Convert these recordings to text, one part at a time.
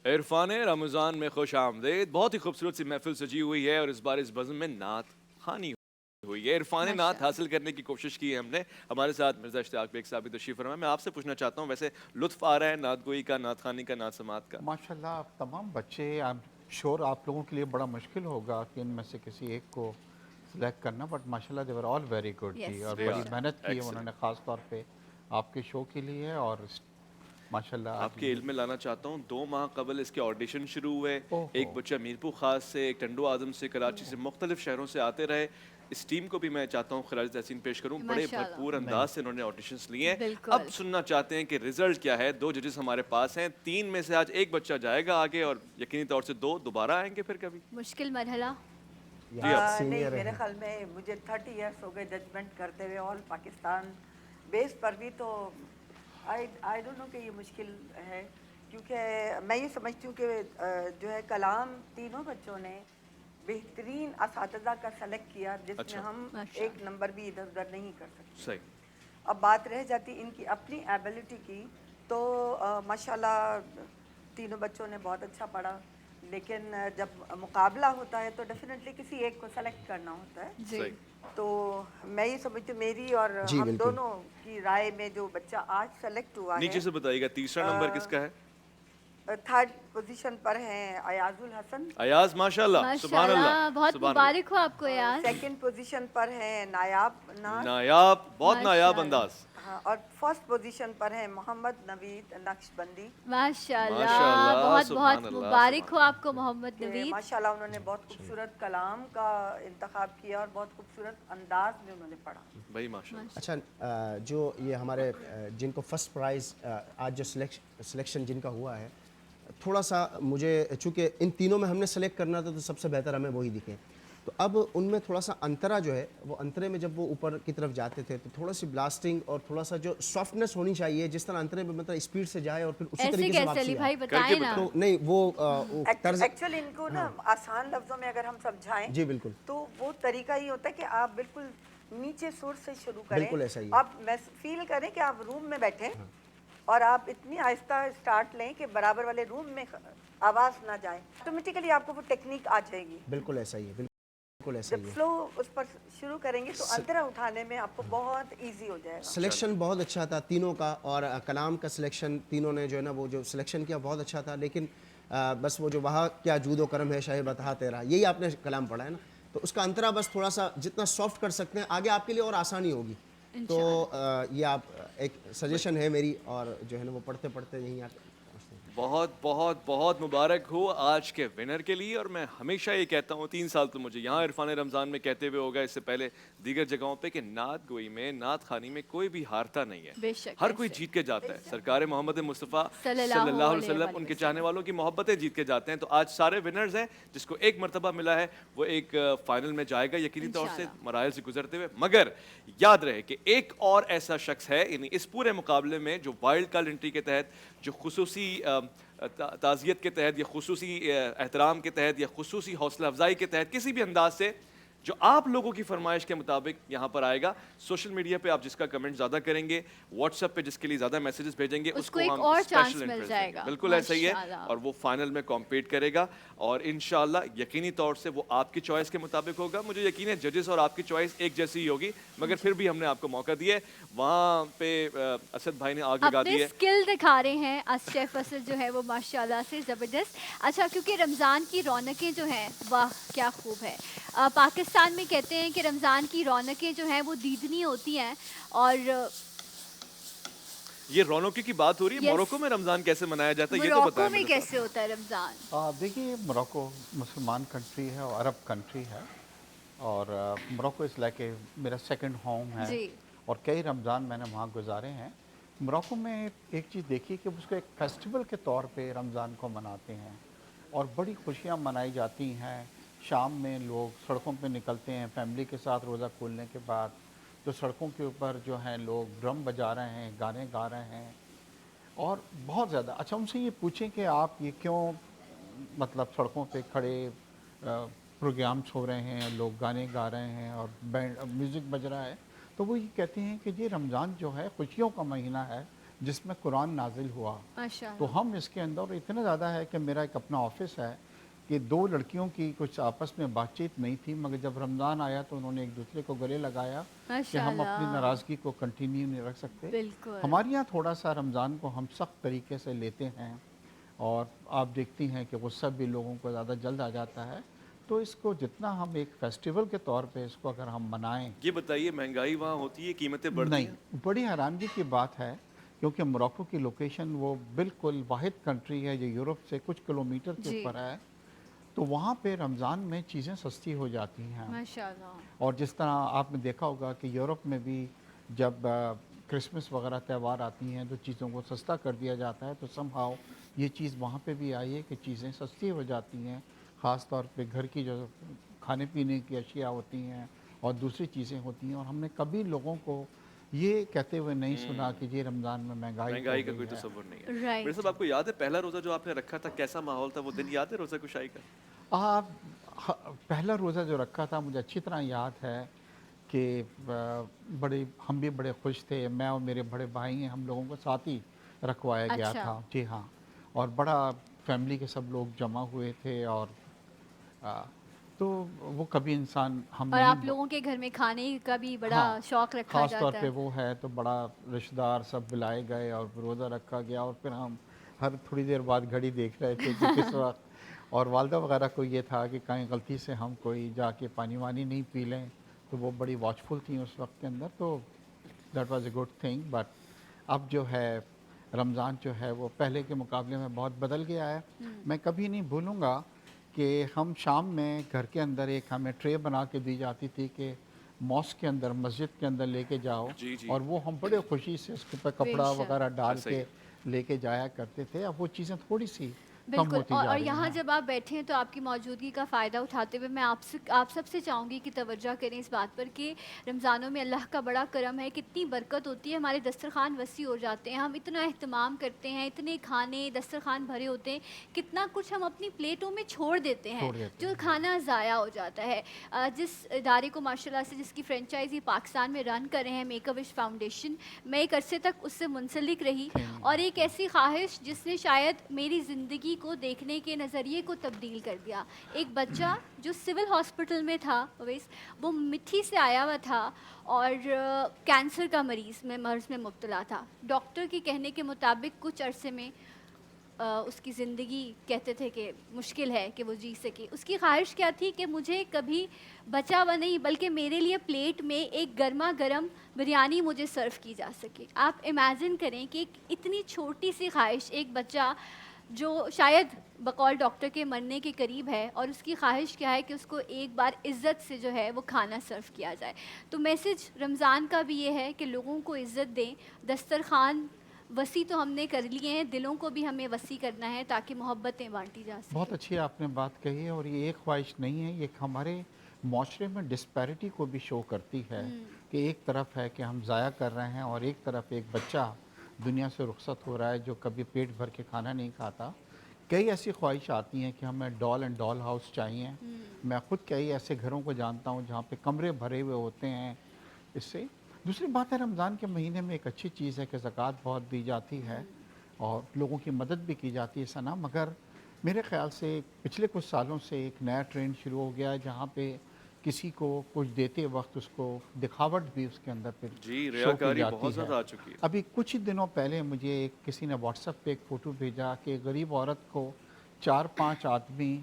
عرفان رمضان میں خوش آمدید. بہت ہی خوبصورت سی محفل سجی ہوئی ہے اور اس بار اس بزم میں نعت خوانی ہوئی ہے. عرفان نعت حاصل کرنے کی کوشش کی ہے ہم نے. ہمارے ساتھ مرزا اشتیاق بیگ صاحب تشریف فرما. میں آپ سے پوچھنا چاہتا ہوں, ویسے لطف آ رہا ہے نعت گوئی کا, نعت خوانی کا, نعت سماعت کا؟ ماشاءاللہ آپ تمام بچے شور آپ لوگوں کے لیے بڑا مشکل ہوگا کہ ان میں سے کسی ایک کو سلیکٹ کرنا, بٹ ماشاءاللہ دے ور آل ویری گڈ جی, اور بڑی محنت کی ہے انہوں نے خاص طور پہ آپ کے شو کے لیے. اور ماشاءاللہ آپ کے علم میں لانا چاہتا ہوں 2 ماہ قبل اس کے آڈیشن شروع ہوئے. ایک بچہ میرپور خاص سے, ایک ٹنڈو اعظم سے, کراچی سے, مختلف شہروں سے آتے رہے. اس ٹیم کو بھی میں چاہتا ہوں خراج تحسین پیش کروں. بڑے بھرپور انداز سے انہوں نے آڈیشنز لیے ہیں. اب سننا چاہتے ہیں کہ رزلٹ کیا ہے. 2 ججز ہمارے پاس ہیں, 3 میں سے آج ایک بچہ جائے گا آگے اور یقینی طور سے 2 دوبارہ آئیں گے پھر کبھی. مشکل مرحلہ نہیں, میرے خیال میں مجھے 30 ایئرس ہو گئے ججمنٹ کرتے ہوئے آل پاکستان بیس پر بھی. تو آئی ڈونٹ نو کہ یہ مشکل ہے, کیونکہ میں یہ سمجھتی ہوں کہ جو ہے کلام تینوں بچوں نے بہترین اساتذہ کا سلیکٹ کیا, جس میں ہم ایک نمبر بھی ادھر ادھر نہیں کر سکتے. صحیح. اب بات رہ جاتی ان کی اپنی ایبلٹی کی, تو ماشاءاللہ تینوں بچوں نے بہت اچھا پڑھا, لیکن جب مقابلہ ہوتا ہے تو ڈیفینیٹلی کسی ایک کو سلیکٹ کرنا ہوتا ہے. صحیح. تو میں یہ سمجھتی ہوں میری اور ہم دونوں کی رائے میں جو بچہ آج سلیکٹ ہوا ہے, نیچے سے بتائیے گا تیسرا نمبر کس کا ہے؟ 3rd پوزیشن پر ہیں ایاز الحسن. ایاز ماشاءاللہ, سبحان اللہ, بہت مبارک ہو آپ کو ایاز. 2nd پوزیشن پر ہیں نایاب ناز. نایاب, بہت نایاب انداز. ہاں, اور 1st پوزیشن پر ہیں محمد نوید نقشبندی. ماشاءاللہ, بہت بہت مبارک ہو آپ کو محمد نوید. ماشاءاللہ انہوں نے بہت خوبصورت کلام کا انتخاب کیا اور بہت خوبصورت انداز میں انہوں نے پڑھا. بھائی ماشاءاللہ. اچھا, جو یہ ہمارے جن کو فرسٹ پرائز آج جو سلیکشن جن کا ہوا ہے, تھوڑا سا مجھے, چونکہ ان تینوں میں ہم نے سلیکٹ کرنا تھا تو سب سے بہتر ہمیں وہی دکھے, تو اب ان میں تھوڑا سا انترا جو ہے, وہ انترے میں جب وہ اوپر کی طرف جاتے تھے تو تھوڑا سی بلاسٹنگ اور تھوڑا سا جو سافٹنس ہونی چاہیے, جس طرح انترے میں مطلب اسپیڈ سے جائے اور پھر اسی طریقے سے واپسی آئے. تو نہیں وہ طرز ایکچولی ان کو نا آسان لفظوں میں اگر ہم سمجھائیں جی بالکل, تو وہ طریقہ یہ ہوتا ہے کہ آپ بالکل نیچے سر سے شروع کریں. بالکل ایسا ہی. آپ فیل کریں کہ آپ روم میں بیٹھیں اور آپ اتنی آہستہ اسٹارٹ لیں کہ برابر والے روم میں آواز نہ جائے, آٹومیٹیکلی آپ کو وہ ٹیکنیک آ جائے گی. بالکل ایسا ہی ہے, بالکل ایسا ہی ہے. جب فلو اس پر شروع کریں گے تو انترا اٹھانے میں آپ کو بہت ایزی ہو جائے گا. سلیکشن بہت اچھا تھا تینوں کا, اور کلام کا سلیکشن تینوں نے جو ہے نا وہ جو سلیکشن کیا بہت اچھا تھا, لیکن بس وہ جو وہاں کیا جود و کرم ہے شاہ بتہا تیرا, یہی آپ نے کلام پڑھا ہے نا, تو اس کا انترا بس تھوڑا سا جتنا سافٹ کر سکتے ہیں آگے آپ کے لیے اور آسانی ہوگی. تو یہ آپ ایک سجیشن ہے میری, اور جو ہے نا وہ پڑھتے پڑھتے یہیں آپ. بہت بہت بہت مبارک ہو آج کے ونر کے لیے. اور میں ہمیشہ یہ کہتا ہوں, 3 سال تو مجھے یہاں عرفان رمضان میں کہتے ہوئے ہوگا, اس سے پہلے دیگر جگہوں پہ, کہ نعت گوئی میں, نعت خوانی میں کوئی بھی ہارتا نہیں ہے, ہر کوئی جیت کے جاتا ہے. سرکار محمد مصطفیٰ صلی اللہ علیہ وسلم, ان کے چاہنے والوں کی محبتیں جیت کے جاتے ہیں. تو آج سارے ونرز ہیں, جس کو ایک مرتبہ ملا ہے وہ ایک فائنل میں جائے گا یقینی طور سے مراحل سے گزرتے ہوئے. مگر یاد رہے کہ ایک اور ایسا شخص ہے, یعنی اس پورے مقابلے میں, جو وائلڈ کارڈ انٹری کے تحت, جو خصوصی تعزیت کے تحت, یا خصوصی احترام کے تحت, یا خصوصی حوصلہ افزائی کے تحت, کسی بھی انداز سے, جو آپ لوگوں کی فرمائش کے مطابق یہاں پر آئے گا. سوشل میڈیا پہ آپ جس کا کمنٹ زیادہ کریں گے, واٹس ایپ پہ جس کے لیے زیادہ میسیجز بھیجیں گے, اس کو ہم اسپیشل انٹرسٹ دیں گے. بالکل ایسا ہی ہے, اور وہ فائنل میں کمپیٹ کرے گا, اور انشاءاللہ یقینی طور سے وہ آپ کی چوائس کے مطابق ہوگا. مجھے یقین ہے ججز اور آپ کی چوائس ایک جیسی ہی ہوگی, مگر پھر بھی ہم نے آپ کو موقع دیا ہے. وہاں پہ اسد بھائی نے آگ لگا دی ہے, اسکل دکھا رہے ہیں. شیف اسد جو ہے وہ ماشاءاللہ سے زبردست. اچھا, کیونکہ رمضان کی رونقیں جو ہیں, واہ کیا خوب ہے. پاکستان میں کہتے ہیں کہ رمضان کی رونقیں جو ہیں وہ دیدنی ہوتی ہیں. اور یہ رونقوں کی بات ہو رہی ہے, موروکو میں رمضان کیسے منایا جاتا ہے یہ تو بتائیں. موروکو میں کیسے ہوتا ہے رمضان؟ دیکھیے, موروکو مسلمان کنٹری ہے اور عرب کنٹری ہے, اور موروکو اس لائک میرا 2nd ہوم ہے, اور کئی رمضان میں نے وہاں گزارے ہیں. موروکو میں ایک چیز دیکھیے کہ اس کو ایک فیسٹیول کے طور پہ رمضان کو مناتے ہیں, اور بڑی خوشیاں منائی جاتی ہیں. شام میں لوگ سڑکوں پہ نکلتے ہیں فیملی کے ساتھ روزہ کھولنے کے بعد, تو سڑکوں کے اوپر جو ہیں لوگ ڈرم بجا رہے ہیں, گانے گا رہے ہیں, اور بہت زیادہ. اچھا, ان سے یہ پوچھیں کہ آپ یہ کیوں مطلب سڑکوں پہ کھڑے پروگرامس ہو رہے ہیں, لوگ گانے گا رہے ہیں اور بینڈ میوزک بج رہا ہے, تو وہ یہ کہتے ہیں کہ یہ رمضان جو ہے خوشیوں کا مہینہ ہے, जिसमें कुरान नाजिल हुआ। तो माशाल्लाह। हम इसके अंदर इतना ज़्यादा है कि मेरा एक अपना ऑफिस है कि 2 लड़कियों की कुछ आपस में बातचीत नहीं थी, मगर जब रमज़ान आया तो उन्होंने एक दूसरे को गले लगाया कि हम अपनी माशाल्लाह। नाराज़गी को कंटिन्यू नहीं रख सकते। बिल्कुल। हमारे यहाँ थोड़ा सा रमज़ान को हम सख्त तरीके से लेते हैं और आप देखती हैं कि गुस्सा भी लोगों को ज़्यादा जल्द आ जाता है। तो इसको जितना हम एक फेस्टिवल के तौर पे इसको अगर हम मनाएं, ये बताइए, महंगाई वहाँ होती है, कीमतें बढ़ती नहीं, हैं? बड़ी हैरानगी की बात है क्योंकि मोरक्को की लोकेशन वो बिल्कुल वाहिद कंट्री है जो यूरोप से कुछ किलोमीटर के जी। ऊपर है। तो वहाँ पे रमज़ान में चीज़ें सस्ती हो जाती हैं। माशाल्लाह। और जिस तरह आपने देखा होगा कि यूरोप में भी जब क्रिसमस वगैरह त्यौहार आती हैं तो चीज़ों को सस्ता कर दिया जाता है, तो समहाउ ये चीज़ वहाँ पे भी आई है कि चीज़ें सस्ती हो जाती हैं, ख़ास तौर पे घर की जो खाने पीने की अशिया होती हैं और दूसरी चीज़ें होती हैं। और हमने कभी लोगों को ये कहते हुए नहीं सुना कि ये रमज़ान में महंगाई महंगाई हो का गई कोई है। तसव्वुर नहीं है। राइट। मेरे साहब, आपको याद है पहला रोज़ा जो आपने रखा था, कैसा माहौल था वो दिन? याद है रोज़ा कुशाई का? आप पहला रोज़ा जो रखा था मुझे अच्छी तरह याद है कि बड़े हम भी बड़े खुश थे, मैं और मेरे बड़े भाई हैं, हम लोगों को साथ ही रखवाया गया अच्छा। था। जी हाँ, और बड़ा फैमिली के सब लोग जमा हुए थे और आ, तो वो कभी इंसान हम और नहीं आप लोगों के घर में खाने का भी बड़ा हाँ, शौक रखा ख़ास तौर जाता पे है। वो है तो बड़ा रिश्तेदार सब बुलाए गए और रोज़ा रखा गया और फिर हम हर थोड़ी देर बाद घड़ी देख रहे थे कि किस वक्त। और वालदा वगैरह को ये था कि कहीं गलती से हम कोई जाके पानी वानी नहीं पी लें, तो वो बड़ी वॉचफुल थी उस वक्त के अंदर। तो that was a good thing. But अब जो है रमज़ान जो है वो पहले के मुकाबले में बहुत बदल गया है। मैं कभी नहीं भूलूँगा कि हम शाम में घर के अंदर एक हमें ट्रे बना के दी जाती थी कि मॉस्क के अंदर, मस्जिद के अंदर लेके जाओ, जी, जी। और वो हम बड़े खुशी से उसके ऊपर कपड़ा बेशक। वगैरह डाल ऐसा ही के है। लेके जाया करते थे। अब वो चीज़ें थोड़ी सी कम बिल्कुल। होती जा और रही यहाँ हैं। जब आप बैठे हैं तो आपकी मौजूदगी का फ़ायदा उठाते हुए मैं आप सबसे चाहूँगी कि तवज्जो करें इस बात पर कि रमज़ानों में अल्लाह का बड़ा करम है, कितनी बरकत होती है, हमारे दस्तरखान वसी हो जाते हैं, हम इतना एहतमाम करते हैं, इतने खाने दस्तरखान भरे होते हैं, कितना कुछ हम अपनी प्लेटों में छोड़ देते हैं छोड़ देते जो हैं। खाना ज़ाया हो जाता है। जिस इदारे को माशाल्लाह से जिसकी फ्रेंचाइजी पाकिस्तान में रन कर रहे हैं, मेक अ विश फाउंडेशन, मैं एक अरसे तक उससे मुंसलिक रही और एक ऐसी ख्वाहिश जिसने शायद मेरी ज़िंदगी को देखने के नज़रिए को तब्दील कर दिया। एक बच्चा जो सिविल हॉस्पिटल में था, वो मिट्टी से आया हुआ था और कैंसर का मर्ज़ में मुब्तला था। डॉक्टर के कहने के मुताबिक कुछ अरसे में उसकी ज़िंदगी कहते थे कि मुश्किल है कि वो जी सके। उसकी ख्वाहिश क्या थी कि मुझे कभी बचा हुआ नहीं बल्कि मेरे लिए प्लेट में एक गर्मा गर्म बिरयानी मुझे सर्व की जा सके। आप इमेजिन करें कि इतनी छोटी सी ख्वाहिश, एक बच्चा जो शायद बकौल डॉक्टर के मरने के करीब है और उसकी ख्वाहिश क्या है कि उसको एक बार इज़्ज़त से जो है वो खाना सर्व किया जाए। तो मैसेज रमज़ान का भी ये है कि लोगों को इज़्ज़त दें। दस्तरखान वसी तो हमने कर लिए हैं, दिलों को भी हमें वसी करना है ताकि मोहब्बतें बांटी जा सकें। बहुत अच्छी आपने बात कही है और ये एक ख्वाहिश नहीं है, ये हमारे माशरे में डिस्पैरिटी को भी शो करती है कि एक तरफ है कि हम ज़ाया कर रहे हैं और एक तरफ एक बच्चा दुनिया से रुखसत हो रहा है जो कभी पेट भर के खाना नहीं खाता। कई ऐसी ख्वाहिश आती हैं कि हमें डॉल एंड डॉल हाउस चाहिए। मैं ख़ुद कई ऐसे घरों को जानता हूँ जहाँ पे कमरे भरे हुए होते हैं। इससे दूसरी बात है, रमज़ान के महीने में एक अच्छी चीज़ है कि ज़कात बहुत दी जाती है और लोगों की मदद भी की जाती है सना। मगर मेरे ख़्याल से पिछले कुछ सालों से एक नया ट्रेंड शुरू हो गया है जहाँ पे किसी को कुछ देते वक्त उसको दिखावट भी उसके अंदर फिर जी, शो की रियाकारी जाती बहुत ज़्यादा है। आ चुकी है। अभी कुछ ही दिनों पहले मुझे किसी ने व्हाट्सएप पे एक फ़ोटो भेजा कि गरीब औरत को 4-5 आदमी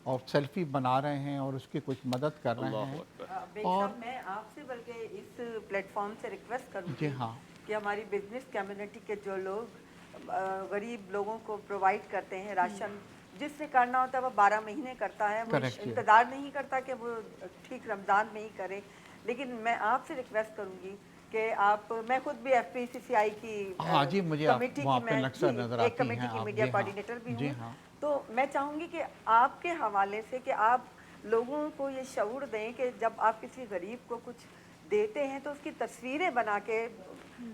और सेल्फी बना रहे हैं और उसकी कुछ मदद कर रहे अल्लाह हैं। अकबर। बेग और- साहब, मैं आपसे बल्कि इस प्लेटफॉर्म से रिक्वेस्ट करूँगी जी हाँ। कि हमारी बिजनेस कम्युनिटी के जो लोग गरीब लोगों को प्रोवाइड करते हैं राशन, जिससे करना होता है वो 12 महीने करता है, वो Correct, yeah. इंतज़ार नहीं करता कि वो ठीक रमज़ान में ही करे। लेकिन मैं आपसे रिक्वेस्ट करूँगी कि मैं खुद भी FPCCI की हाँ जी, मुझे आप कमेटी वहाँ की पे मैं अक्सर जी, नज़र एक आती कमेटी हैं की आप। मीडिया जी हाँ, कोऑर्डिनेटर भी जी हूँ। हाँ। तो मैं चाहूँगी कि आपके हवाले से कि आप लोगों को ये शऊर दें कि जब आप किसी गरीब को कुछ देते हैं तो उसकी तस्वीरें बना के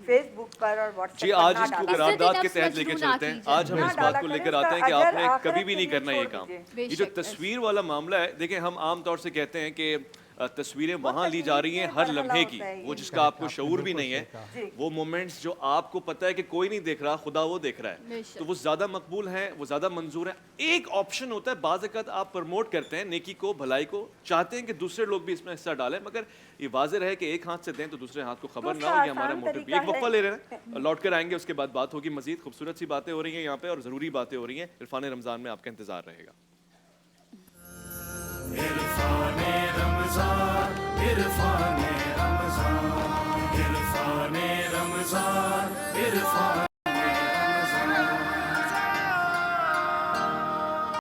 फेसबुक पर और व्हाट्सएप जी, पर आज ना इसको डालें। करारदाद के इज़्ज़त-ए-नफ्स तहत लेके मजनून चलते हैं। कीजिए। आज हम ना इस डाला बात को करें, लेकर उसका आते हैं कि अगर आपने आप कभी भी है नहीं तो करना ये छोड़ काम। दीजिए। ये जो बेशक, तस्वीर वाला मामला है, देखिए हम आम तौर से कहते हैं कि तस्वीरें वहाँ ली जा रही हैं हर लम्हे की, वो जिसका आपको शऊर भी नहीं है, वो मोमेंट्स जो आपको पता है कि कोई नहीं देख रहा, खुदा वो देख रहा है, तो वो ज़्यादा मकबूल हैं, वो ज़्यादा मंजूर हैं। एक ऑप्शन होता है, बाज़ अक़त आप प्रमोट करते हैं नेकी को, भलाई को, चाहते हैं कि दूसरे लोग भी इसमें हिस्सा डालें, मगर ये वाज़ेह रहे कि एक हाथ से दें तो दूसरे हाथ को खबर ना हो, ये हमारा मोटिव भी। एक वक्फा ले रहे हैं, लौट कर आएंगे, उसके बाद बात होगी मज़ीद। खूबसूरत सी बातें हो रही हैं यहाँ पे और ज़रूरी बातें हो रही हैं। इरफान रमज़ान में आपका इंतज़ार रहेगा। इरफाने रमज़ान, इरफाने रमज़ान, इरफाने रमज़ान, इरफान